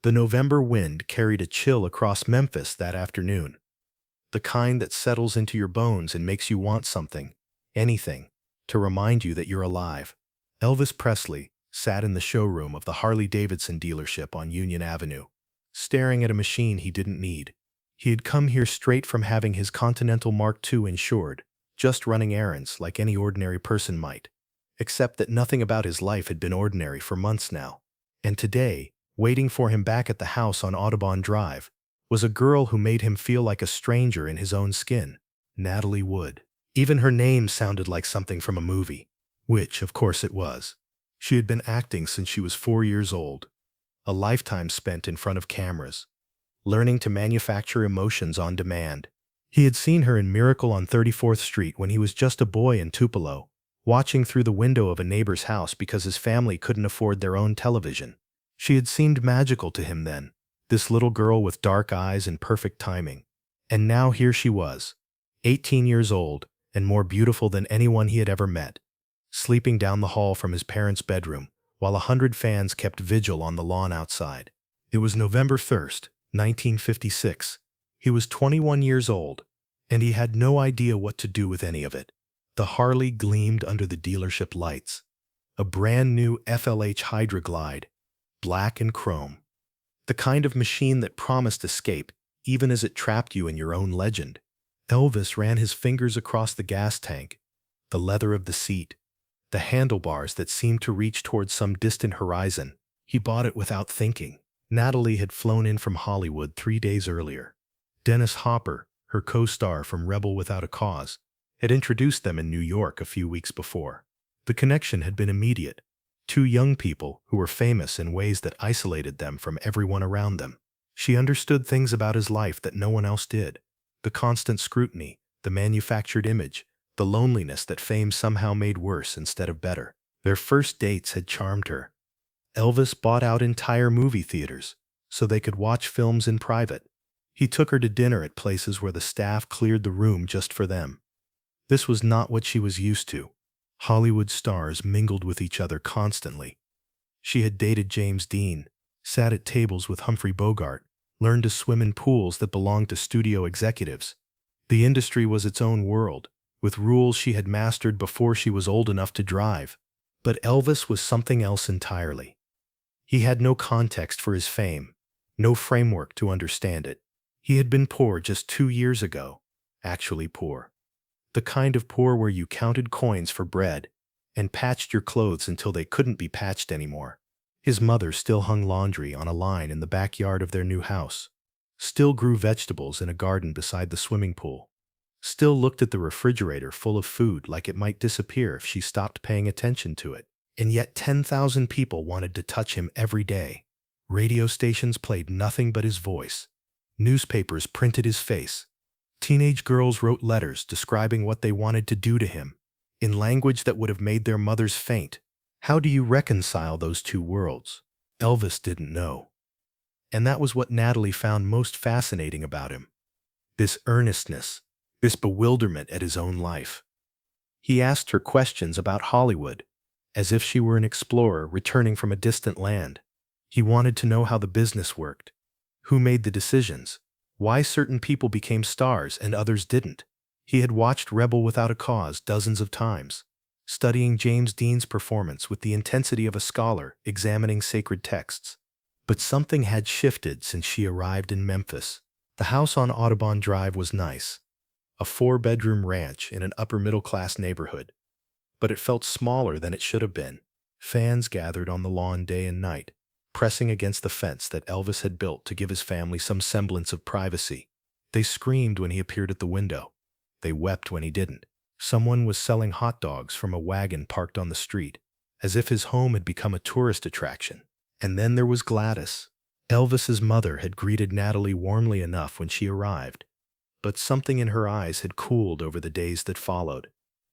The November wind carried a chill across Memphis that afternoon, the kind that settles into your bones and makes you want something, anything, to remind you that you're alive. Elvis Presley sat in the showroom of the Harley-Davidson dealership on Union Avenue, staring at a machine he didn't need. He had come here straight from having his Continental Mark II insured, just running errands like any ordinary person might. Except that nothing about his life had been ordinary for months now. And today, waiting for him back at the house on Audubon Drive, was a girl who made him feel like a stranger in his own skin, Natalie Wood. Even her name sounded like something from a movie, which, of course, it was. She had been acting since she was 4 years old, a lifetime spent in front of cameras, learning to manufacture emotions on demand. He had seen her in Miracle on 34th Street when he was just a boy in Tupelo, watching through the window of a neighbor's house because his family couldn't afford their own television. She had seemed magical to him then, this little girl with dark eyes and perfect timing. And now here she was, 18 years old and more beautiful than anyone he had ever met, sleeping down the hall from his parents' bedroom while 100 fans kept vigil on the lawn outside. It was November 1st, 1956. He was 21 years old, and he had no idea what to do with any of it. The Harley gleamed under the dealership lights, a brand new FLH Hydra Glide, black and chrome. The kind of machine that promised escape, even as it trapped you in your own legend. Elvis ran his fingers across the gas tank, the leather of the seat, the handlebars that seemed to reach towards some distant horizon. He bought it without thinking. Natalie had flown in from Hollywood 3 days earlier. Dennis Hopper, her co-star from Rebel Without a Cause, had introduced them in New York a few weeks before. The connection had been immediate. Two young people who were famous in ways that isolated them from everyone around them. She understood things about his life that no one else did. The constant scrutiny, the manufactured image, the loneliness that fame somehow made worse instead of better. Their first dates had charmed her. Elvis bought out entire movie theaters so they could watch films in private. He took her to dinner at places where the staff cleared the room just for them. This was not what she was used to. Hollywood stars mingled with each other constantly. She had dated James Dean, sat at tables with Humphrey Bogart, learned to swim in pools that belonged to studio executives. The industry was its own world, with rules she had mastered before she was old enough to drive. But Elvis was something else entirely. He had no context for his fame, no framework to understand it. He had been poor just 2 years ago, actually poor. The kind of poor where you counted coins for bread and patched your clothes until they couldn't be patched anymore. His mother still hung laundry on a line in the backyard of their new house, still grew vegetables in a garden beside the swimming pool, still looked at the refrigerator full of food like it might disappear if she stopped paying attention to it. And yet 10,000 people wanted to touch him every day. Radio stations played nothing but his voice. Newspapers printed his face. Teenage girls wrote letters describing what they wanted to do to him, in language that would have made their mothers faint. How do you reconcile those two worlds? Elvis didn't know. And that was what Natalie found most fascinating about him. This earnestness, this bewilderment at his own life. He asked her questions about Hollywood, as if she were an explorer returning from a distant land. He wanted to know how the business worked, who made the decisions, why certain people became stars and others didn't. He had watched Rebel Without a Cause dozens of times, studying James Dean's performance with the intensity of a scholar examining sacred texts. But something had shifted since she arrived in Memphis. The house on Audubon Drive was nice, a 4-bedroom ranch in an upper-middle-class neighborhood. But it felt smaller than it should have been. Fans gathered on the lawn day and night, pressing against the fence that Elvis had built to give his family some semblance of privacy. They screamed when he appeared at the window. They wept when he didn't. Someone was selling hot dogs from a wagon parked on the street, as if his home had become a tourist attraction. And then there was Gladys. Elvis's mother had greeted Natalie warmly enough when she arrived, but something in her eyes had cooled over the days that followed.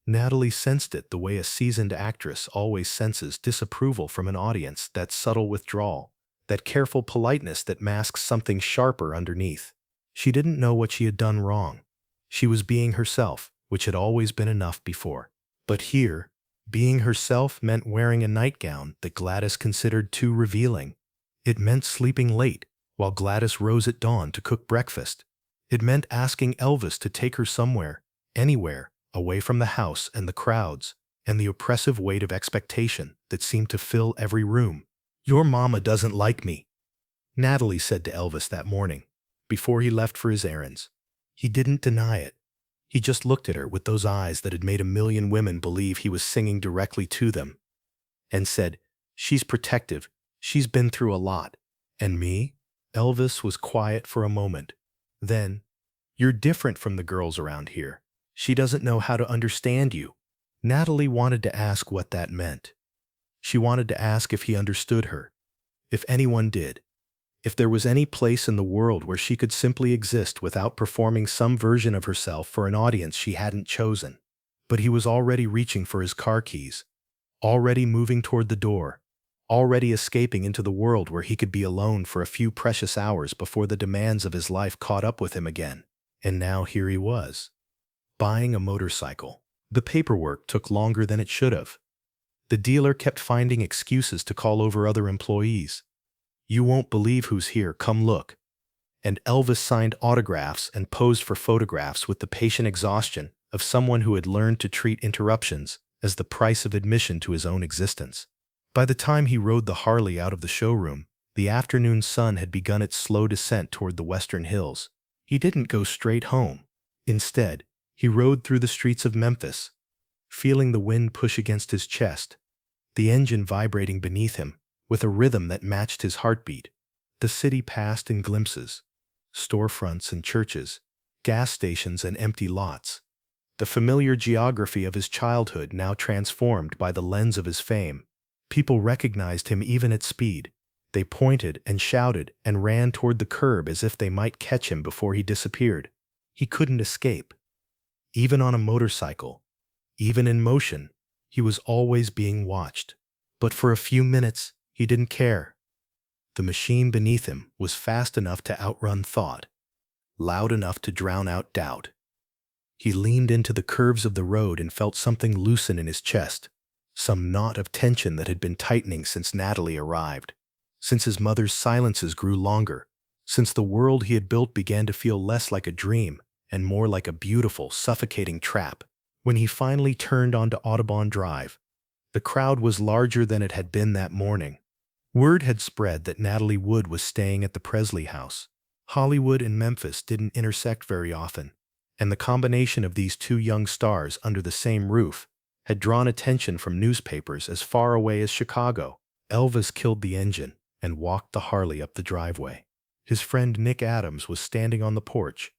Natalie sensed it the way a seasoned actress always senses disapproval from an audience, that subtle withdrawal, that careful politeness that masks something sharper underneath. She didn't know what she had done wrong. She was being herself, which had always been enough before. But here, being herself meant wearing a nightgown that Gladys considered too revealing. It meant sleeping late, while Gladys rose at dawn to cook breakfast. It meant asking Elvis to take her somewhere, anywhere, away from the house and the crowds, and the oppressive weight of expectation that seemed to fill every room. "Your mama doesn't like me," Natalie said to Elvis that morning, before he left for his errands. He didn't deny it. He just looked at her with those eyes that had made a million women believe he was singing directly to them, and said, "She's protective. She's been through a lot. And me?" Elvis was quiet for a moment. Then, "You're different from the girls around here. She doesn't know how to understand you." Natalie wanted to ask what that meant. She wanted to ask if he understood her, if anyone did, if there was any place in the world where she could simply exist without performing some version of herself for an audience she hadn't chosen. But he was already reaching for his car keys, already moving toward the door, already escaping into the world where he could be alone for a few precious hours before the demands of his life caught up with him again. And now here he was, buying a motorcycle. The paperwork took longer than it should have. The dealer kept finding excuses to call over other employees. "You won't believe who's here, come look." And Elvis signed autographs and posed for photographs with the patient exhaustion of someone who had learned to treat interruptions as the price of admission to his own existence. By the time he rode the Harley out of the showroom, the afternoon sun had begun its slow descent toward the western hills. He didn't go straight home. Instead, he rode through the streets of Memphis, feeling the wind push against his chest, the engine vibrating beneath him with a rhythm that matched his heartbeat. The city passed in glimpses, storefronts and churches, gas stations and empty lots. The familiar geography of his childhood now transformed by the lens of his fame. People recognized him even at speed. They pointed and shouted and ran toward the curb as if they might catch him before he disappeared. He couldn't escape. Even on a motorcycle, even in motion, he was always being watched. But for a few minutes, he didn't care. The machine beneath him was fast enough to outrun thought, loud enough to drown out doubt. He leaned into the curves of the road and felt something loosen in his chest, some knot of tension that had been tightening since Natalie arrived, since his mother's silences grew longer, since the world he had built began to feel less like a dream and more like a beautiful, suffocating trap. When he finally turned onto Audubon Drive, the crowd was larger than it had been that morning. Word had spread that Natalie Wood was staying at the Presley house. Hollywood and Memphis didn't intersect very often, and the combination of these two young stars under the same roof had drawn attention from newspapers as far away as Chicago. Elvis killed the engine and walked the Harley up the driveway. His friend Nick Adams was standing on the porch,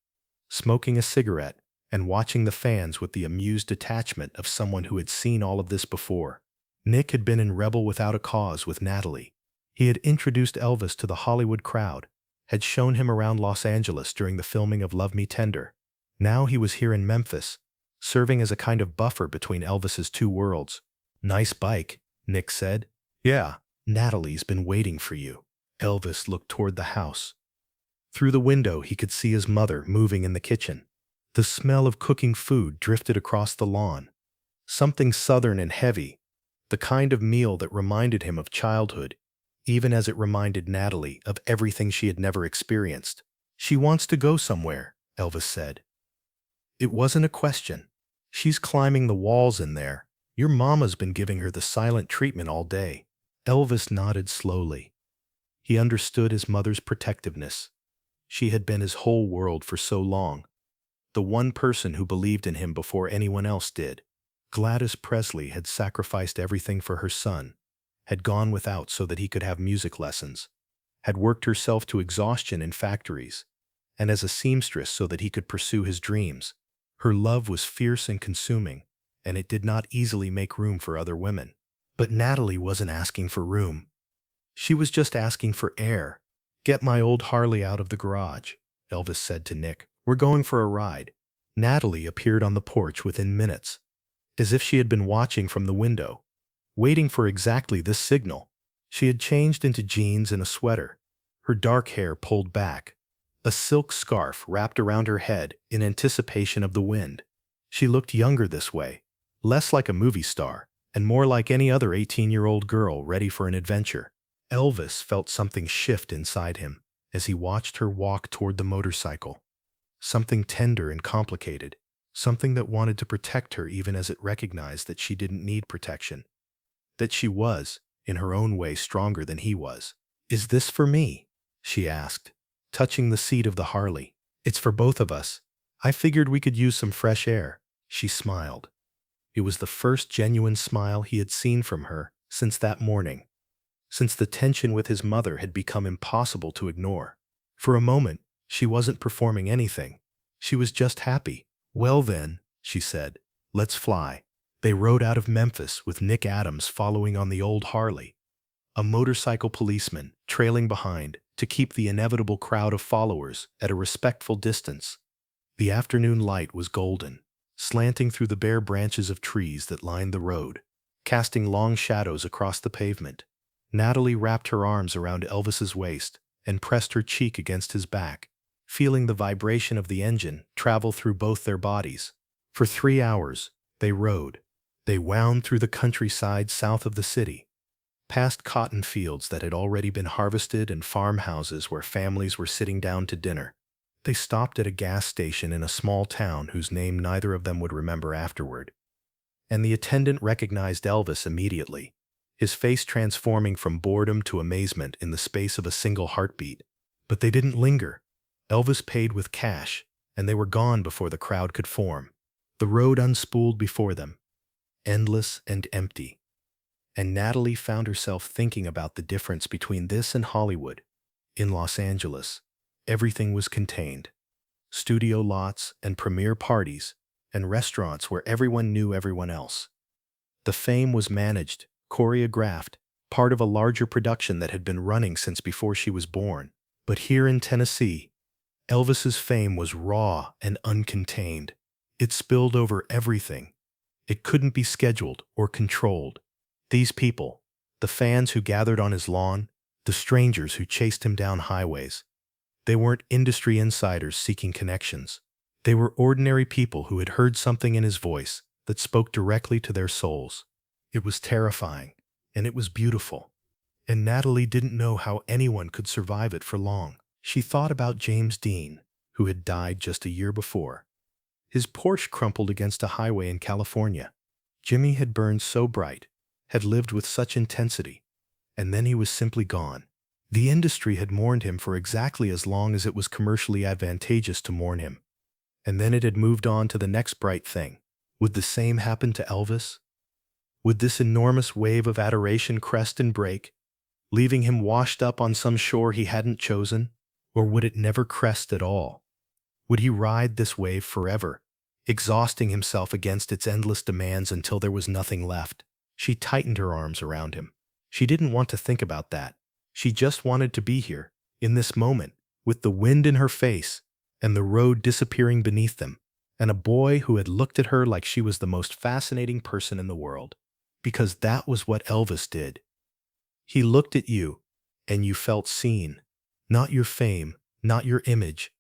smoking a cigarette and watching the fans with the amused detachment of someone who had seen all of this before. Nick had been in Rebel Without a Cause with Natalie. He had introduced Elvis to the Hollywood crowd, had shown him around Los Angeles during the filming of Love Me Tender. Now he was here in Memphis, serving as a kind of buffer between Elvis's two worlds. "Nice bike," Nick said. "Yeah, Natalie's been waiting for you." Elvis looked toward the house. Through the window, he could see his mother moving in the kitchen. The smell of cooking food drifted across the lawn. Something southern and heavy, the kind of meal that reminded him of childhood, even as it reminded Natalie of everything she had never experienced. "She wants to go somewhere," Elvis said. It wasn't a question. "She's climbing the walls in there. Your mama's been giving her the silent treatment all day." Elvis nodded slowly. He understood his mother's protectiveness. She had been his whole world for so long, the one person who believed in him before anyone else did. Gladys Presley had sacrificed everything for her son, had gone without so that he could have music lessons, had worked herself to exhaustion in factories, and as a seamstress so that he could pursue his dreams. Her love was fierce and consuming, and it did not easily make room for other women. But Natalie wasn't asking for room. She was just asking for air. "Get my old Harley out of the garage," Elvis said to Nick. "We're going for a ride." Natalie appeared on the porch within minutes, as if she had been watching from the window, waiting for exactly this signal. She had changed into jeans and a sweater, her dark hair pulled back, a silk scarf wrapped around her head in anticipation of the wind. She looked younger this way, less like a movie star, and more like any other 18-year-old girl ready for an adventure. Elvis felt something shift inside him as he watched her walk toward the motorcycle. Something tender and complicated, something that wanted to protect her even as it recognized that she didn't need protection, that she was, in her own way, stronger than he was. "Is this for me?" she asked, touching the seat of the Harley. "It's for both of us. I figured we could use some fresh air." She smiled. It was the first genuine smile he had seen from her since that morning, since the tension with his mother had become impossible to ignore. For a moment, she wasn't performing anything. She was just happy. "Well then," she said, "let's fly." They rode out of Memphis with Nick Adams following on the old Harley, a motorcycle policeman trailing behind to keep the inevitable crowd of followers at a respectful distance. The afternoon light was golden, slanting through the bare branches of trees that lined the road, casting long shadows across the pavement. Natalie wrapped her arms around Elvis's waist and pressed her cheek against his back, feeling the vibration of the engine travel through both their bodies. For 3 hours, they rode. They wound through the countryside south of the city, past cotton fields that had already been harvested and farmhouses where families were sitting down to dinner. They stopped at a gas station in a small town whose name neither of them would remember afterward. And the attendant recognized Elvis immediately, his face transforming from boredom to amazement in the space of a single heartbeat. But they didn't linger. Elvis paid with cash, and they were gone before the crowd could form. The road unspooled before them, endless and empty. And Natalie found herself thinking about the difference between this and Hollywood. In Los Angeles, everything was contained. Studio lots and premiere parties and restaurants where everyone knew everyone else. The fame was managed, choreographed, part of a larger production that had been running since before she was born. But here in Tennessee, Elvis's fame was raw and uncontained. It spilled over everything. It couldn't be scheduled or controlled. These people, the fans who gathered on his lawn, the strangers who chased him down highways, they weren't industry insiders seeking connections. They were ordinary people who had heard something in his voice that spoke directly to their souls. It was terrifying, and it was beautiful. And Natalie didn't know how anyone could survive it for long. She thought about James Dean, who had died just a year before. His Porsche crumpled against a highway in California. Jimmy had burned so bright, had lived with such intensity, and then he was simply gone. The industry had mourned him for exactly as long as it was commercially advantageous to mourn him. And then it had moved on to the next bright thing. Would the same happen to Elvis? Would this enormous wave of adoration crest and break, leaving him washed up on some shore he hadn't chosen? Or would it never crest at all? Would he ride this wave forever, exhausting himself against its endless demands until there was nothing left? She tightened her arms around him. She didn't want to think about that. She just wanted to be here, in this moment, with the wind in her face and the road disappearing beneath them, and a boy who had looked at her like she was the most fascinating person in the world. Because that was what Elvis did. He looked at you, and you felt seen. Not your fame, not your image,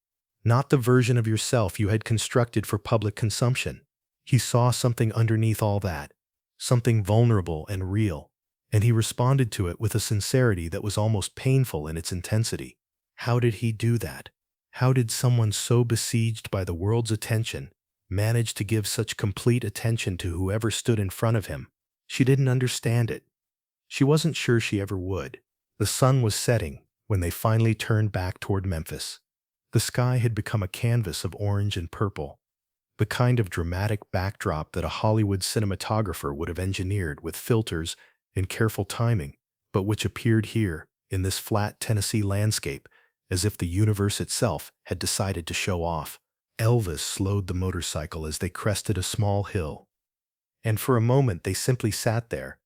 not the version of yourself you had constructed for public consumption. He saw something underneath all that, something vulnerable and real, and he responded to it with a sincerity that was almost painful in its intensity. How did he do that? How did someone so besieged by the world's attention manage to give such complete attention to whoever stood in front of him? She didn't understand it. She wasn't sure she ever would. The sun was setting when they finally turned back toward Memphis. The sky had become a canvas of orange and purple, the kind of dramatic backdrop that a Hollywood cinematographer would have engineered with filters and careful timing, but which appeared here, in this flat Tennessee landscape, as if the universe itself had decided to show off. Elvis slowed the motorcycle as they crested a small hill. And for a moment they simply sat there,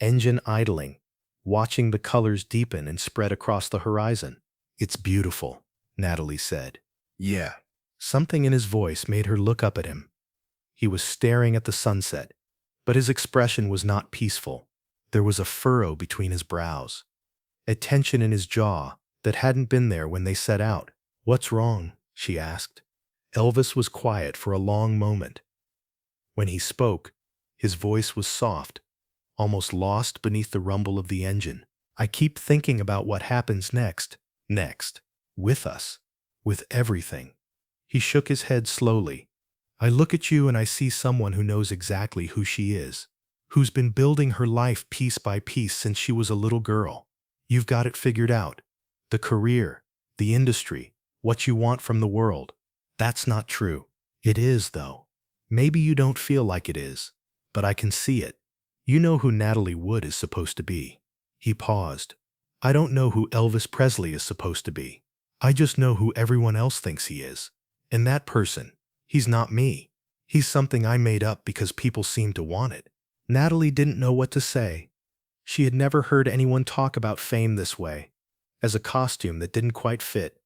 engine idling, watching the colors deepen and spread across the horizon. "It's beautiful," Natalie said. Yeah. Something in his voice made her look up at him. He was staring at the sunset, but his expression was not peaceful. There was a furrow between his brows, a tension in his jaw that hadn't been there when they set out. "What's wrong?" she asked. Elvis was quiet for a long moment. When he spoke, his voice was soft, almost lost beneath the rumble of the engine. I keep thinking about what happens next. Next. With us. With everything. He shook his head slowly. I look at you and I see someone who knows exactly who she is, who's been building her life piece by piece since she was a little girl. You've got it figured out. The career, the industry, what you want from the world. That's not true. It is, though. Maybe you don't feel like it is, but I can see it. You know who Natalie Wood is supposed to be. He paused. I don't know who Elvis Presley is supposed to be. I just know who everyone else thinks he is. And that person, he's not me. He's something I made up because people seem to want it. Natalie didn't know what to say. She had never heard anyone talk about fame this way, as a costume that didn't quite fit,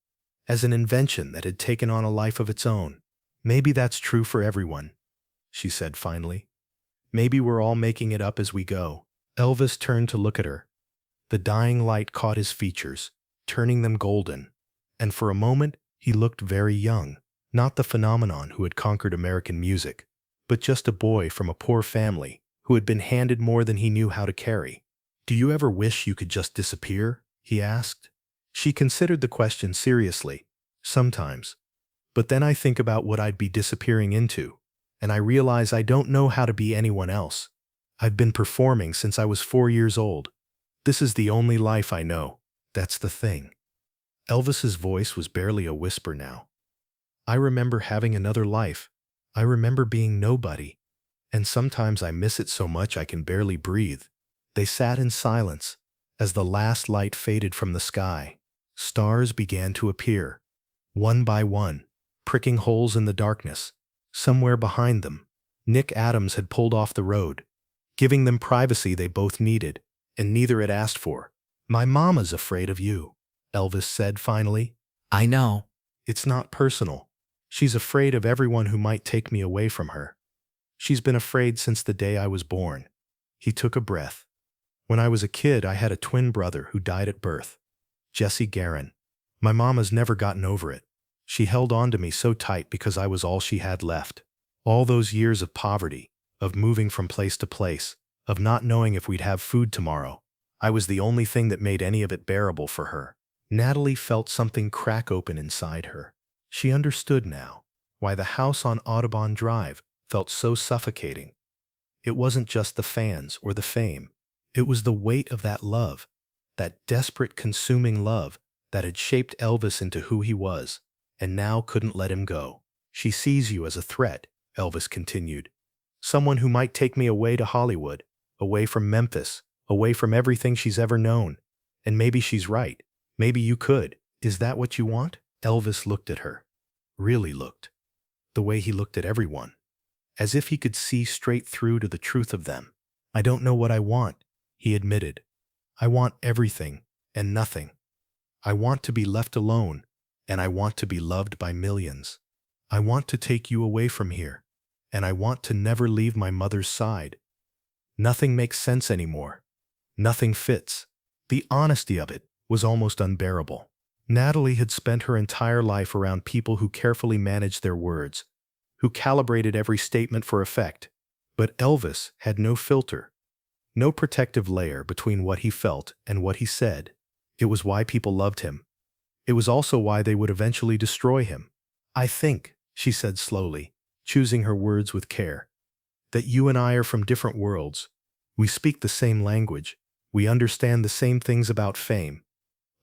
as an invention that had taken on a life of its own. Maybe that's true for everyone, she said finally. Maybe we're all making it up as we go. Elvis turned to look at her. The dying light caught his features, turning them golden, and for a moment he looked very young, not the phenomenon who had conquered American music, but just a boy from a poor family who had been handed more than he knew how to carry. Do you ever wish you could just disappear? He asked. She considered the question seriously. Sometimes. But then I think about what I'd be disappearing into, and I realize I don't know how to be anyone else. I've been performing since I was 4 years old. This is the only life I know. That's the thing. Elvis's voice was barely a whisper now. I remember having another life. I remember being nobody. And sometimes I miss it so much I can barely breathe. They sat in silence. As the last light faded from the sky, stars began to appear, one by one, pricking holes in the darkness. Somewhere behind them, Nick Adams had pulled off the road, giving them privacy they both needed, and neither had asked for. My mama's afraid of you, Elvis said finally. I know. It's not personal. She's afraid of everyone who might take me away from her. She's been afraid since the day I was born. He took a breath. When I was a kid, I had a twin brother who died at birth, Jesse Guerin. My mama's never gotten over it. She held on to me so tight because I was all she had left. All those years of poverty, of moving from place to place, of not knowing if we'd have food tomorrow. I was the only thing that made any of it bearable for her. Natalie felt something crack open inside her. She understood now why the house on Audubon Drive felt so suffocating. It wasn't just the fans or the fame. It was the weight of that love, that desperate, consuming love that had shaped Elvis into who he was, and now couldn't let him go. She sees you as a threat, Elvis continued. Someone who might take me away to Hollywood, away from Memphis, away from everything she's ever known. And maybe she's right. Maybe you could. Is that what you want? Elvis looked at her. Really looked. The way he looked at everyone. As if he could see straight through to the truth of them. I don't know what I want, he admitted. I want everything and nothing. I want to be left alone, and I want to be loved by millions. I want to take you away from here, and I want to never leave my mother's side. Nothing makes sense anymore. Nothing fits. The honesty of it was almost unbearable. Natalie had spent her entire life around people who carefully managed their words, who calibrated every statement for effect. But Elvis had no filter, no protective layer between what he felt and what he said. It was why people loved him. It was also why they would eventually destroy him. I think, she said slowly, choosing her words with care, that you and I are from different worlds. We speak the same language. We understand the same things about fame.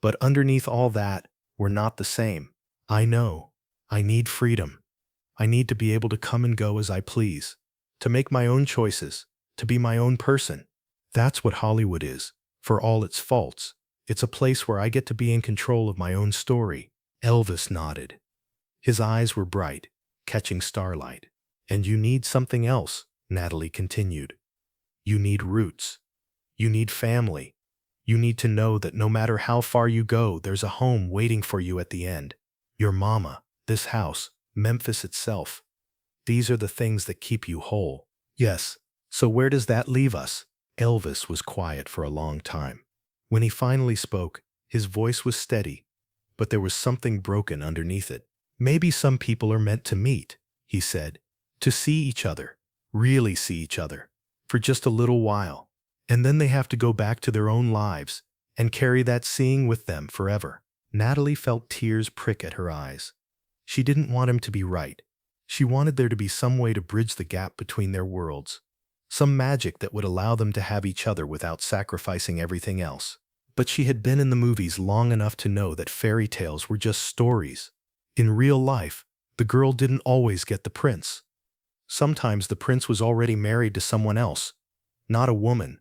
But underneath all that, we're not the same. I know. I need freedom. I need to be able to come and go as I please, to make my own choices, to be my own person. That's what Hollywood is, for all its faults. It's a place where I get to be in control of my own story. Elvis nodded. His eyes were bright, catching starlight. And you need something else, Natalie continued. You need roots. You need family. You need to know that no matter how far you go, there's a home waiting for you at the end. Your mama, this house, Memphis itself. These are the things that keep you whole. Yes. So where does that leave us? Elvis was quiet for a long time. When he finally spoke, his voice was steady, but there was something broken underneath it. Maybe some people are meant to meet, he said, to see each other, really see each other, for just a little while. And then they have to go back to their own lives, and carry that seeing with them forever. Natalie felt tears prick at her eyes. She didn't want him to be right. She wanted there to be some way to bridge the gap between their worlds. Some magic that would allow them to have each other without sacrificing everything else. But she had been in the movies long enough to know that fairy tales were just stories. In real life, the girl didn't always get the prince. Sometimes the prince was already married to someone else. Not a woman,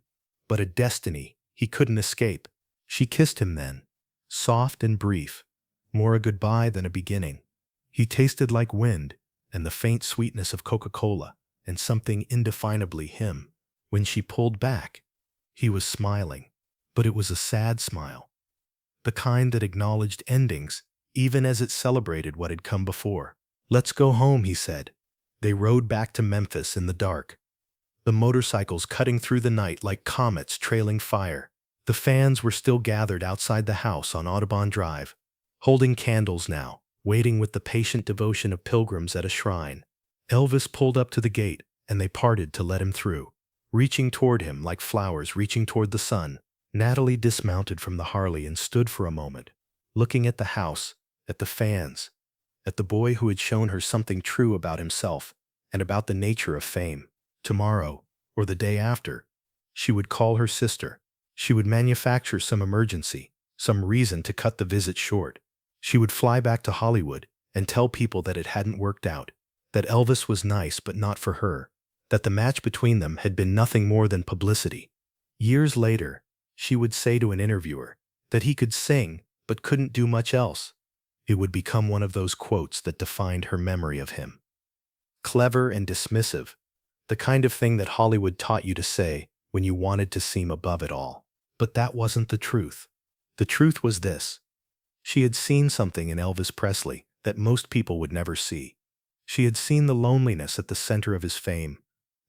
but a destiny he couldn't escape. She kissed him then, soft and brief, more a goodbye than a beginning. He tasted like wind and the faint sweetness of Coca-Cola and something indefinably him. When she pulled back, he was smiling, but it was a sad smile. The kind that acknowledged endings, even as it celebrated what had come before. "Let's go home," he said. They rode back to Memphis in the dark, the motorcycles cutting through the night like comets trailing fire. The fans were still gathered outside the house on Audubon Drive, holding candles now, waiting with the patient devotion of pilgrims at a shrine. Elvis pulled up to the gate, and they parted to let him through, reaching toward him like flowers reaching toward the sun. Natalie dismounted from the Harley and stood for a moment, looking at the house, at the fans, at the boy who had shown her something true about himself and about the nature of fame. Tomorrow, or the day after, she would call her sister. She would manufacture some emergency, some reason to cut the visit short. She would fly back to Hollywood and tell people that it hadn't worked out, that Elvis was nice but not for her, that the match between them had been nothing more than publicity. Years later, she would say to an interviewer that he could sing but couldn't do much else. It would become one of those quotes that defined her memory of him. Clever and dismissive, the kind of thing that Hollywood taught you to say when you wanted to seem above it all. But that wasn't the truth. The truth was this. She had seen something in Elvis Presley that most people would never see. She had seen the loneliness at the center of his fame,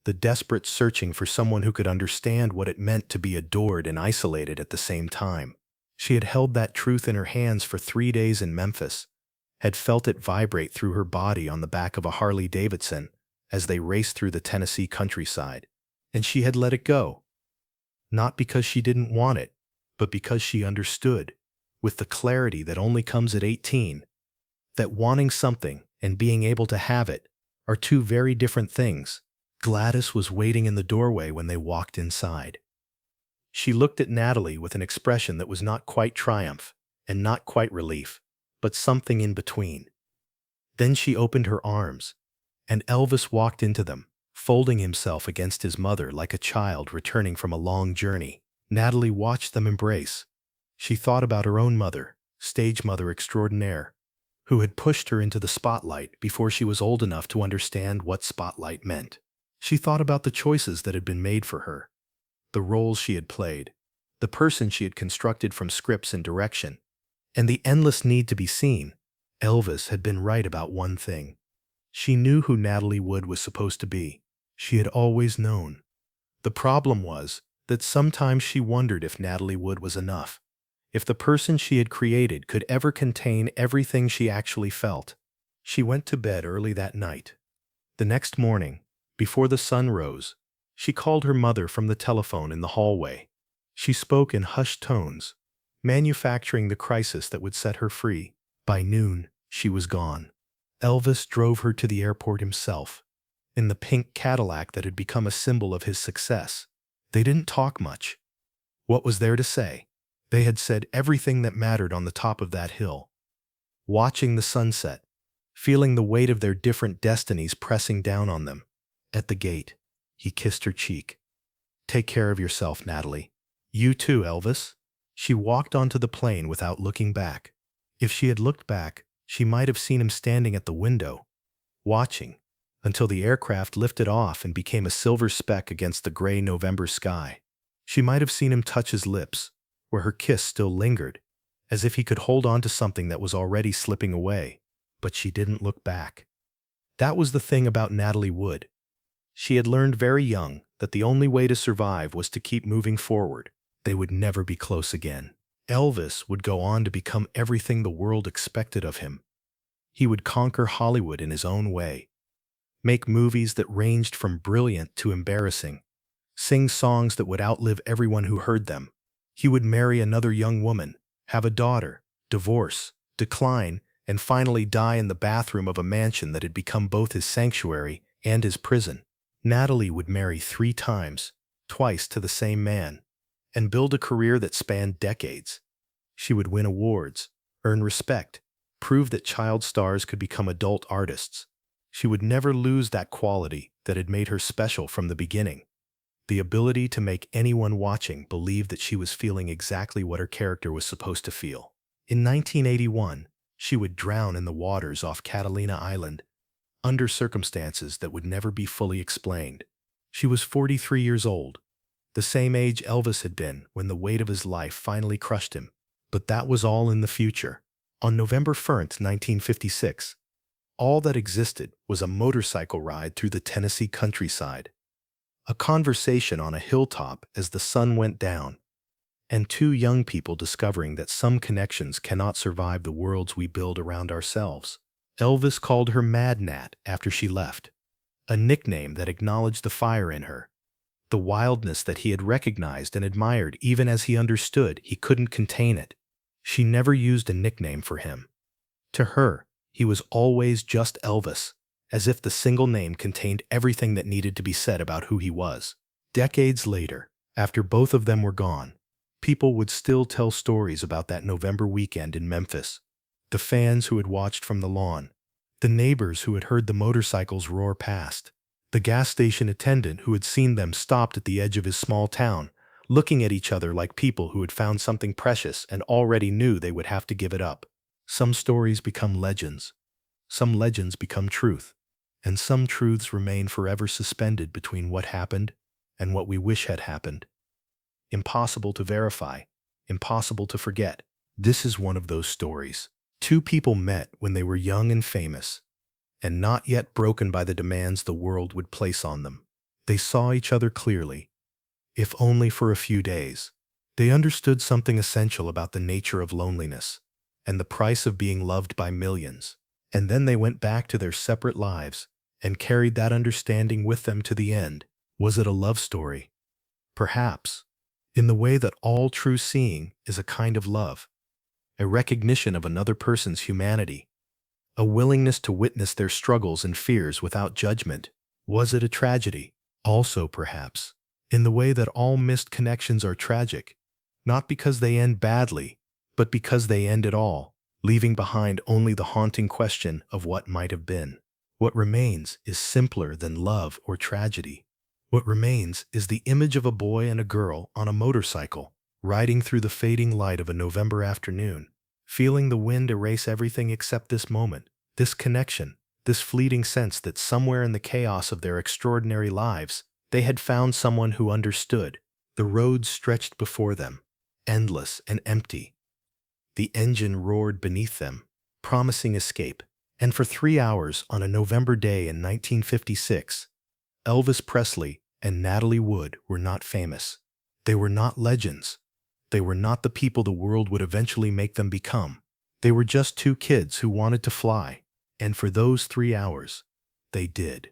the desperate searching for someone who could understand what it meant to be adored and isolated at the same time. She had held that truth in her hands for 3 days in Memphis, had felt it vibrate through her body on the back of a Harley Davidson as they raced through the Tennessee countryside, and she had let it go. Not because she didn't want it, but because she understood, with the clarity that only comes at 18, that wanting something and being able to have it are two very different things. Gladys was waiting in the doorway when they walked inside. She looked at Natalie with an expression that was not quite triumph and not quite relief, but something in between. Then she opened her arms, and Elvis walked into them, folding himself against his mother like a child returning from a long journey. Natalie watched them embrace. She thought about her own mother, stage mother extraordinaire, who had pushed her into the spotlight before she was old enough to understand what spotlight meant. She thought about the choices that had been made for her, the roles she had played, the person she had constructed from scripts and direction, and the endless need to be seen. Elvis had been right about one thing. She knew who Natalie Wood was supposed to be. She had always known. The problem was that sometimes she wondered if Natalie Wood was enough, if the person she had created could ever contain everything she actually felt. She went to bed early that night. The next morning, before the sun rose, she called her mother from the telephone in the hallway. She spoke in hushed tones, manufacturing the crisis that would set her free. By noon, she was gone. Elvis drove her to the airport himself, in the pink Cadillac that had become a symbol of his success. They didn't talk much. What was there to say? They had said everything that mattered on the top of that hill. Watching the sunset, feeling the weight of their different destinies pressing down on them. At the gate, he kissed her cheek. "Take care of yourself, Natalie." "You too, Elvis." She walked onto the plane without looking back. If she had looked back, she might have seen him standing at the window, watching, until the aircraft lifted off and became a silver speck against the gray November sky. She might have seen him touch his lips, where her kiss still lingered, as if he could hold on to something that was already slipping away, but she didn't look back. That was the thing about Natalie Wood. She had learned very young that the only way to survive was to keep moving forward. They would never be close again. Elvis would go on to become everything the world expected of him. He would conquer Hollywood in his own way, make movies that ranged from brilliant to embarrassing, sing songs that would outlive everyone who heard them, He would marry another young woman, have a daughter, divorce, decline, and finally die in the bathroom of a mansion that had become both his sanctuary and his prison. Natalie would marry 3 times, twice to the same man, and build a career that spanned decades. She would win awards, earn respect, prove that child stars could become adult artists. She would never lose that quality that had made her special from the beginning. The ability to make anyone watching believe that she was feeling exactly what her character was supposed to feel. In 1981, she would drown in the waters off Catalina Island, under circumstances that would never be fully explained. She was 43 years old, the same age Elvis had been when the weight of his life finally crushed him. But that was all in the future. On November 1st, 1956, all that existed was a motorcycle ride through the Tennessee countryside, a conversation on a hilltop as the sun went down, and 2 young people discovering that some connections cannot survive the worlds we build around ourselves. Elvis called her Mad Nat after she left, a nickname that acknowledged the fire in her, the wildness that he had recognized and admired even as he understood he couldn't contain it. She never used a nickname for him. To her, he was always just Elvis, as if the single name contained everything that needed to be said about who he was. Decades later, after both of them were gone, people would still tell stories about that November weekend in Memphis. The fans who had watched from the lawn, the neighbors who had heard the motorcycles roar past, the gas station attendant who had seen them stopped at the edge of his small town, looking at each other like people who had found something precious and already knew they would have to give it up. Some stories become legends, some legends become truth, and some truths remain forever suspended between what happened and what we wish had happened. Impossible to verify, impossible to forget. This is one of those stories. 2 people met when they were young and famous, and not yet broken by the demands the world would place on them. They saw each other clearly, if only for a few days. They understood something essential about the nature of loneliness and the price of being loved by millions. And then they went back to their separate lives and carried that understanding with them to the end. Was it a love story? Perhaps, in the way that all true seeing is a kind of love, a recognition of another person's humanity, a willingness to witness their struggles and fears without judgment. Was it a tragedy? Also, perhaps, in the way that all missed connections are tragic, not because they end badly, but because they end at all, leaving behind only the haunting question of what might have been. What remains is simpler than love or tragedy. What remains is the image of a boy and a girl on a motorcycle, riding through the fading light of a November afternoon, feeling the wind erase everything except this moment, this connection, this fleeting sense that somewhere in the chaos of their extraordinary lives, they had found someone who understood. The road stretched before them, endless and empty. The engine roared beneath them, promising escape. And for 3 hours on a November day in 1956, Elvis Presley and Natalie Wood were not famous. They were not legends. They were not the people the world would eventually make them become. They were just 2 kids who wanted to fly. And for those 3 hours, they did.